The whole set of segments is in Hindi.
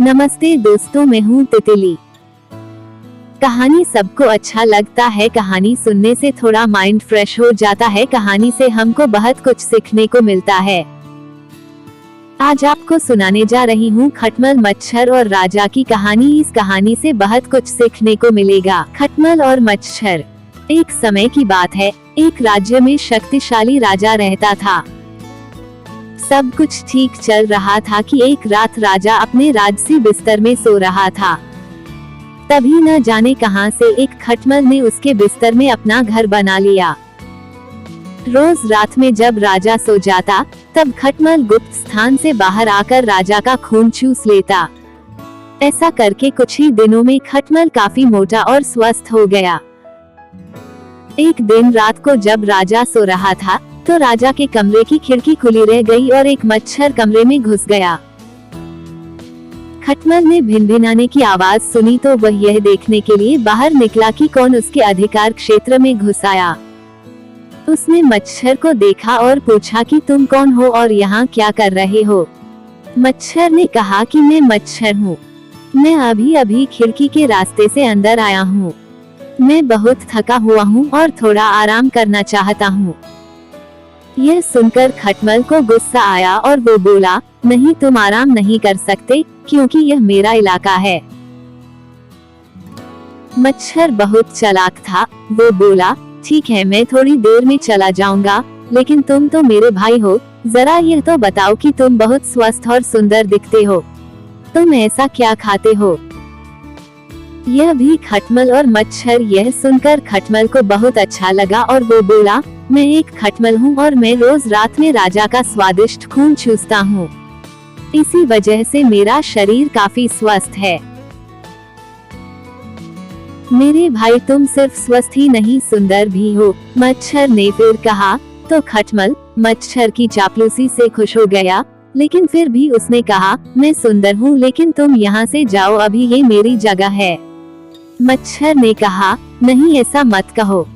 नमस्ते दोस्तों, मैं हूँ तितली। कहानी सबको अच्छा लगता है। कहानी सुनने से थोड़ा माइंड फ्रेश हो जाता है। कहानी से हमको बहुत कुछ सीखने को मिलता है। आज आपको सुनाने जा रही हूँ खटमल, मच्छर और राजा की कहानी। इस कहानी से बहुत कुछ सीखने को मिलेगा। खटमल और मच्छर। एक समय की बात है, एक राज्य में शक्तिशाली राजा रहता था। सब कुछ ठीक चल रहा था कि एक रात राजा अपने राजसी बिस्तर में सो रहा था। तभी न जाने कहां से एक खटमल ने उसके बिस्तर में अपना घर बना लिया। रोज रात में जब राजा सो जाता, तब खटमल गुप्त स्थान से बाहर आकर राजा का खून चूस लेता। ऐसा करके कुछ ही दिनों में खटमल काफी मोटा और स्वस्थ हो गया। एक दिन रात को जब राजा सो रहा था, तो राजा के कमरे की खिड़की खुली रह गई और एक मच्छर कमरे में घुस गया। खटमल ने भिनभिनाने की आवाज सुनी तो वह यह देखने के लिए बाहर निकला कि कौन उसके अधिकार क्षेत्र में घुस आया। उसने मच्छर को देखा और पूछा कि तुम कौन हो और यहाँ क्या कर रहे हो। मच्छर ने कहा कि मैं मच्छर हूँ, मैं अभी अभी खिड़की के रास्ते से अंदर आया हूँ। मैं बहुत थका हुआ हूँ और थोड़ा आराम करना चाहता हूँ। यह सुनकर खटमल को गुस्सा आया और वो बोला, नहीं, तुम आराम नहीं कर सकते क्योंकि यह मेरा इलाका है। मच्छर बहुत चालाक था। वो बोला, ठीक है, मैं थोड़ी देर में चला जाऊंगा, लेकिन तुम तो मेरे भाई हो, जरा यह तो बताओ कि तुम बहुत स्वस्थ और सुंदर दिखते हो, तुम ऐसा क्या खाते हो। यह भी खटमल और मच्छर। यह सुनकर खटमल को बहुत अच्छा लगा और वो बोला, मैं एक खटमल हूँ और मैं रोज रात में राजा का स्वादिष्ट खून चूसता हूँ, इसी वजह से मेरा शरीर काफी स्वस्थ है। मेरे भाई, तुम सिर्फ स्वस्थ ही नहीं, सुंदर भी हो, मच्छर ने फिर कहा। तो खटमल मच्छर की चापलूसी से खुश हो गया, लेकिन फिर भी उसने कहा, मैं सुंदर हूँ, लेकिन तुम यहाँ से जाओ, अभी ये मेरी जगह है। मच्छर ने कहा, नहीं, ऐसा मत कहो,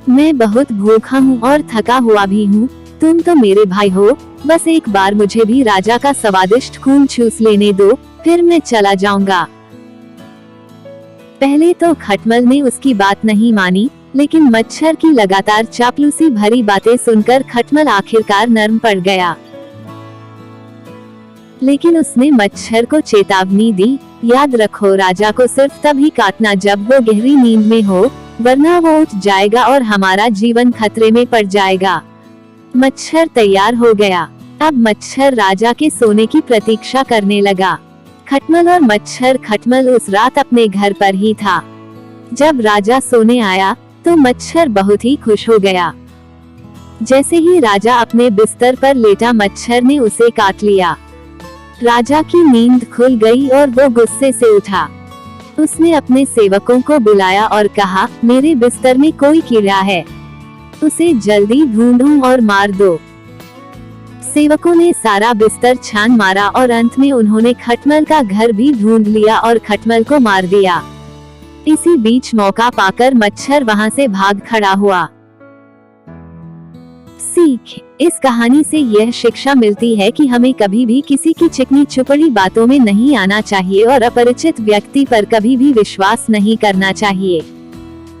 मैं बहुत भूखा हूँ और थका हुआ भी हूँ, तुम तो मेरे भाई हो, बस एक बार मुझे भी राजा का स्वादिष्ट खून चूस लेने दो, फिर मैं चला जाऊंगा। पहले तो खटमल ने उसकी बात नहीं मानी, लेकिन मच्छर की लगातार चापलूसी भरी बातें सुनकर खटमल आखिरकार नर्म पड़ गया। लेकिन उसने मच्छर को चेतावनी दी, याद रखो, राजा को सिर्फ तभी काटना जब वो गहरी नींद में हो, वरना वो उठ जाएगा और हमारा जीवन खतरे में पड़ जाएगा। मच्छर तैयार हो गया। अब मच्छर राजा के सोने की प्रतीक्षा करने लगा। खटमल और मच्छर। खटमल उस रात अपने घर पर ही था। जब राजा सोने आया तो मच्छर बहुत ही खुश हो गया। जैसे ही राजा अपने बिस्तर पर लेटा, मच्छर ने उसे काट लिया। राजा की नींद खुल गई और वो गुस्से से उठा। उसने अपने सेवकों को बुलाया और कहा, मेरे बिस्तर में कोई कीड़ा है, उसे जल्दी ढूंढो और मार दो। सेवकों ने सारा बिस्तर छान मारा और अंत में उन्होंने खटमल का घर भी ढूंढ लिया और खटमल को मार दिया। इसी बीच मौका पाकर मच्छर वहां से भाग खड़ा हुआ। सीख। इस कहानी से यह शिक्षा मिलती है कि हमें कभी भी किसी की चिकनी चुपड़ी बातों में नहीं आना चाहिए और अपरिचित व्यक्ति पर कभी भी विश्वास नहीं करना चाहिए।